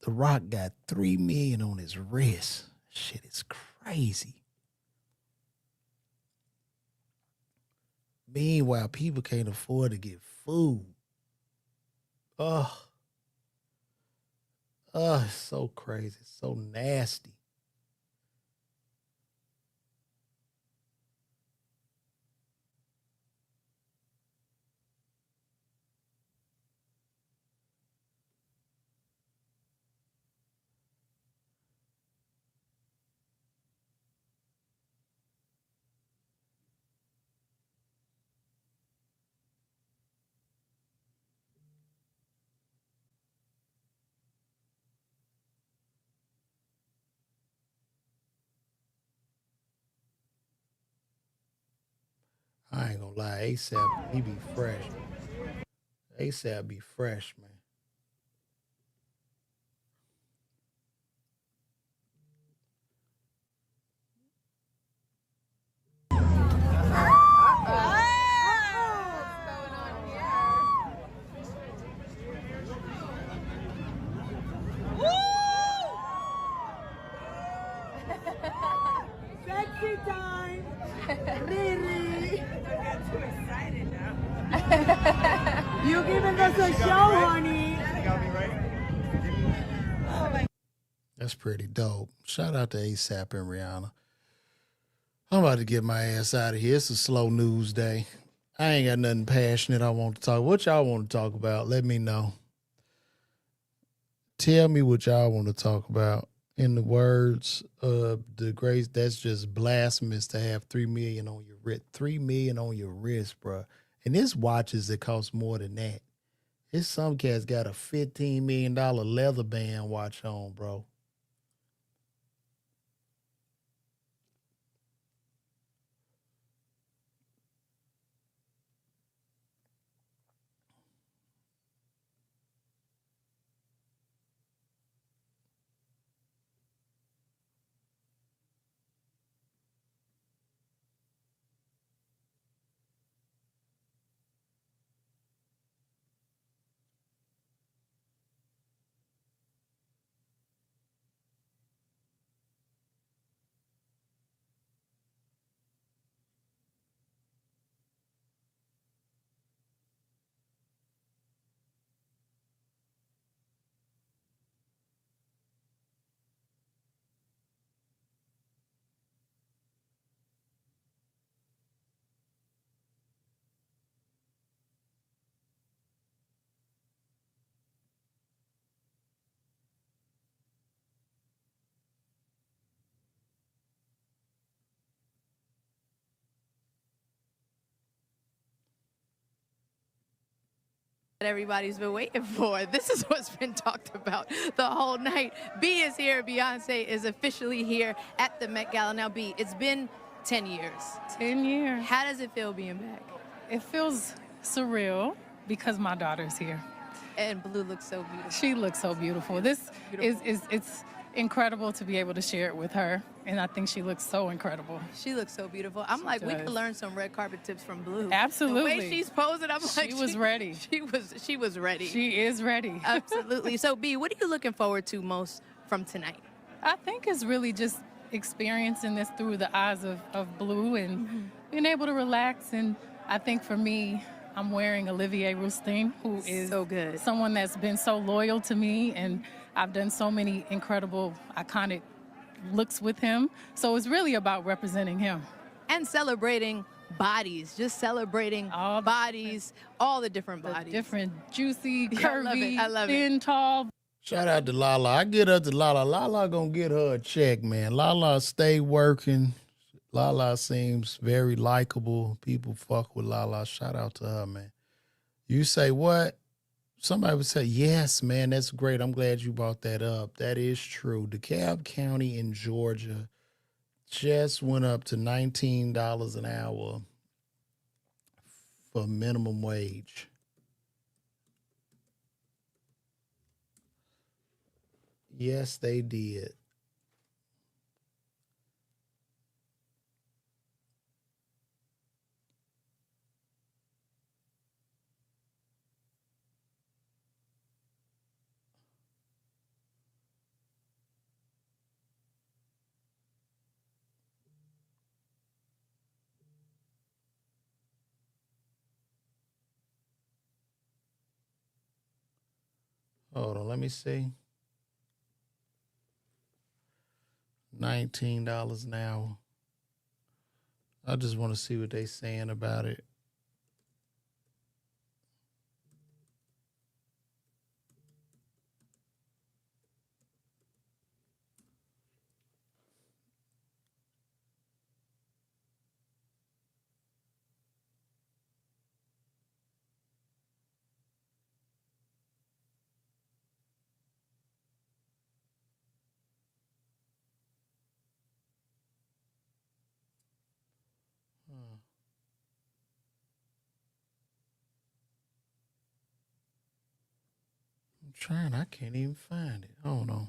The Rock got $3 million on his wrist. Shit is crazy. Meanwhile, people can't afford to get food. It's so crazy. It's so nasty. I ain't gonna lie, ASAP, he be fresh. ASAP be fresh, man. Sexy time. Riri. Don't get too excited now. You giving us a show, honey. That's pretty dope. Shout out to ASAP and Rihanna. I'm about to get my ass out of here. It's a slow news day. I ain't got nothing passionate I want to talk. What y'all want to talk about? Let me know. Tell me what y'all want to talk about. In the words of the grace, that's just blasphemous to have $3 million on your wrist. $3 million on your wrist, bro. And this watches that cost more than that. This some cats got a $15 million leather band watch on, bro. Everybody's been waiting for. This is what's been talked about the whole night. B is here. Beyonce is officially here at the Met Gala. Now, B, it's been 10 years. 10 years. How does it feel being back? It feels surreal because my daughter's here. And Blue looks so beautiful. She looks so beautiful. This is it's incredible to be able to share it with her, and I think she looks so incredible. She looks so beautiful. I'm like, we could learn some red carpet tips from Blue. Absolutely. The way she's posing, I'm like, she was ready. She was ready. She is ready. Absolutely. So, B, what are you looking forward to most from tonight? I think it's really just experiencing this through the eyes of Blue and being able to relax. And I think for me, I'm wearing Olivier Rousteing, who is so good. Someone that's been so loyal to me, and I've done so many incredible, iconic looks with him. So it's really about representing him. And celebrating bodies, just celebrating all bodies, all the different bodies. Different, juicy, Yeah, curvy, I love it. thin, tall. Shout out to Lala. I get up to Lala. Lala gonna get her a check, man. Lala stay working. Lala seems very likable. People fuck with Lala. Shout out to her, man. You say what? Somebody would say, yes, man, that's great. I'm glad you brought that up. That is true. DeKalb County in Georgia just went up to $19 an hour for minimum wage. Yes, they did. Hold on, let me see. $19 an hour. I just want to see what they saying about it. I'm trying. I can't even find it. Hold on.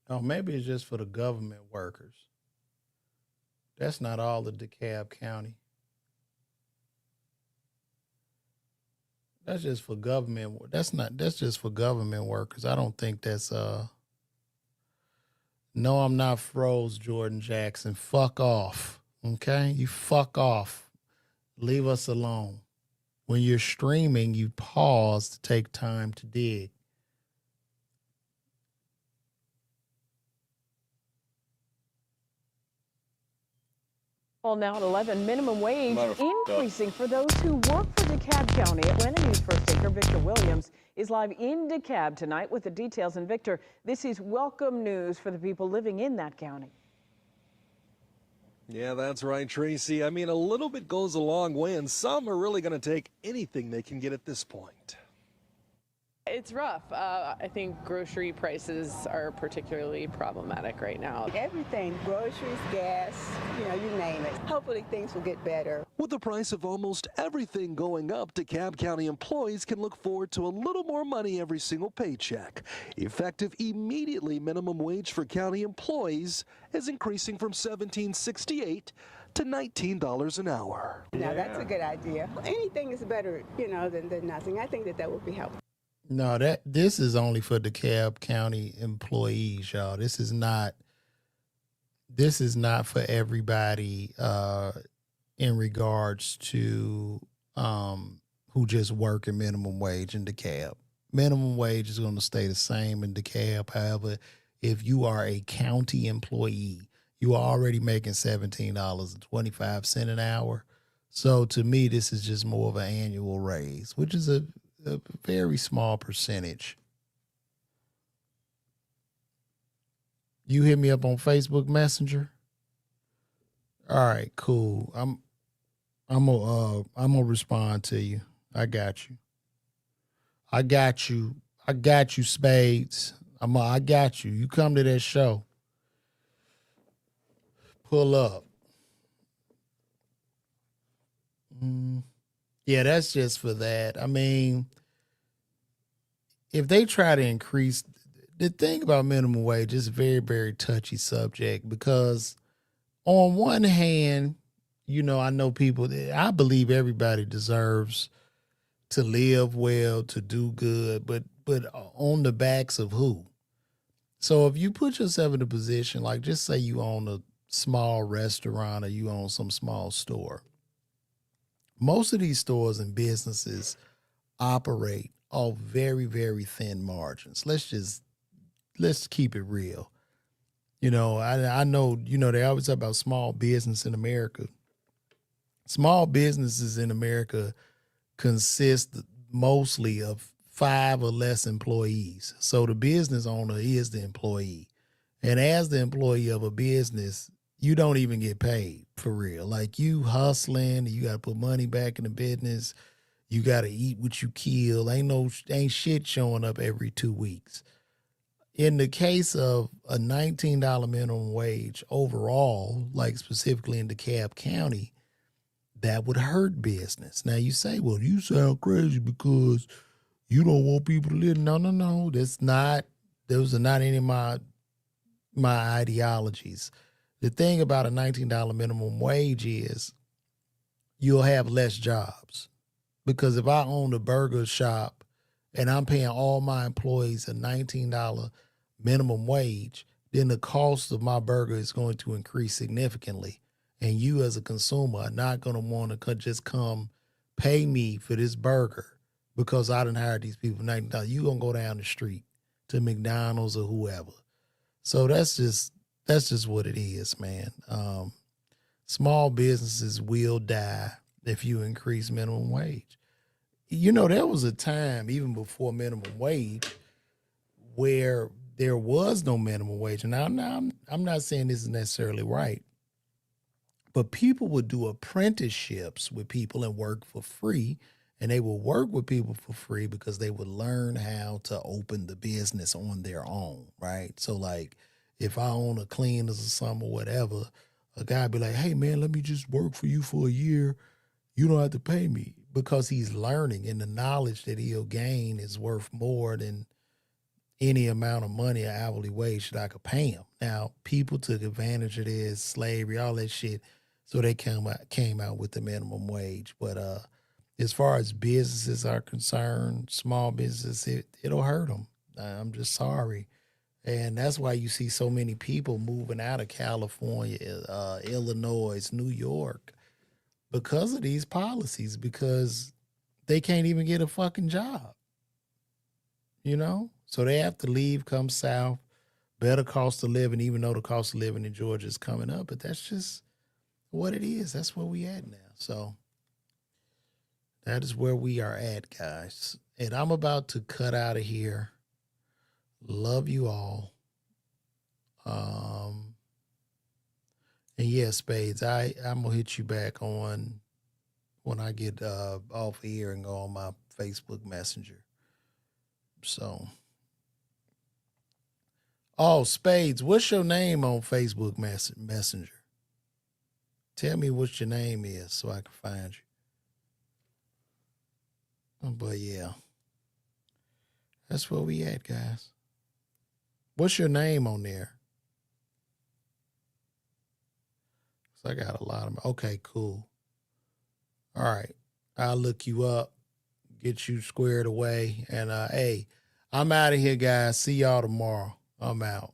Oh, maybe it's just for the government workers. That's not all of DeKalb County. That's just for government. That's just for government workers. I don't think that's No, I'm not froze, Jordan Jackson. Fuck off. Okay? You fuck off. Leave us alone. When you're streaming, you pause to take time to dig. Well, now at 11, minimum wage increasing for those who work for DeKalb County. Atlanta News First anchor Victor Williams is live in DeKalb tonight with the details. And Victor, this is welcome news for the people living in that county. Yeah, that's right, Tracy. I mean, a little bit goes a long way, and some are really going to take anything they can get at this point. It's rough. I think grocery prices are particularly problematic right now. Everything, groceries, gas, you name it. Hopefully things will get better. With the price of almost everything going up, DeKalb County employees can look forward to a little more money every single paycheck. Effective immediately, minimum wage for county employees is increasing from $17.68 to $19 an hour. Now, that's a good idea. Anything is better, than nothing. I think that would be helpful. No, this is only for DeKalb County employees, y'all. This is not this is not for everybody in regards to who just work at minimum wage in DeKalb. Minimum wage is going to stay the same in DeKalb. However, if you are a county employee, you are already making $17.25 an hour. So to me, this is just more of an annual raise, which is a very small percentage. You hit me up on Facebook Messenger. All right, cool. I'm gonna respond to you. I got you. I got you. I got you, Spades. I got you. You come to that show. Pull up. Yeah, that's just for that. I mean, if they try to increase the thing about minimum wage is a very, very touchy subject because on one hand, you know, I know people that I believe everybody deserves to live well, to do good, but on the backs of who? So if you put yourself in a position, like just say you own a small restaurant or you own some small store. Most of these stores and businesses operate off very, very thin margins. Let's keep it real. You know, I know, you know, they always talk about small business in America. Small businesses in America consist mostly of 5 or less employees. So the business owner is the employee. And as the employee of a business, you don't even get paid for real. Like you hustling, you got to put money back in the business. You got to eat what you kill. Ain't shit showing up every 2 weeks. In the case of a $19 minimum wage overall, like specifically in DeKalb County, that would hurt business. Now you say, well, you sound crazy because you don't want people to live. No. Those are not any of my ideologies. The thing about a $19 minimum wage is you'll have less jobs. Because if I own a burger shop and I'm paying all my employees a $19 minimum wage, then the cost of my burger is going to increase significantly. And you as a consumer are not going to want to just come pay me for this burger because I didn't hire these people $19. You're going to go down the street to McDonald's or whoever. So that's just what it is, man. Small businesses will die if you increase minimum wage. You know, there was a time, even before minimum wage, where there was no minimum wage. And I'm not saying this is necessarily right, but people would do apprenticeships with people and work for free. And they would work with people for free because they would learn how to open the business on their own, right? So, like, if I own a cleaners or something or whatever, a guy would be like, hey, man, let me just work for you for a year. You don't have to pay me, because he's learning, and the knowledge that he'll gain is worth more than any amount of money or hourly wage that I could pay him. Now, people took advantage of this, slavery, all that shit, so they came out with the minimum wage. But as far as businesses are concerned, small businesses, it'll hurt them. I'm just sorry. And that's why you see so many people moving out of California, Illinois, New York, because of these policies, because they can't even get a fucking job. You know? So they have to leave, come south, better cost of living, even though the cost of living in Georgia is coming up. But that's just what it is. That's where we at now. So that is where we are at, guys. And I'm about to cut out of here. Love you all. And yeah, Spades, I'm gonna hit you back on when I get off here and go on my Facebook Messenger. So, oh, Spades, what's your name on Facebook Messenger? Tell me what your name is so I can find you. But yeah, that's where we at, guys. What's your name on there? So I got a lot of them. Okay, cool. All right. I'll look you up, get you squared away. And hey, I'm out of here, guys. See y'all tomorrow. I'm out.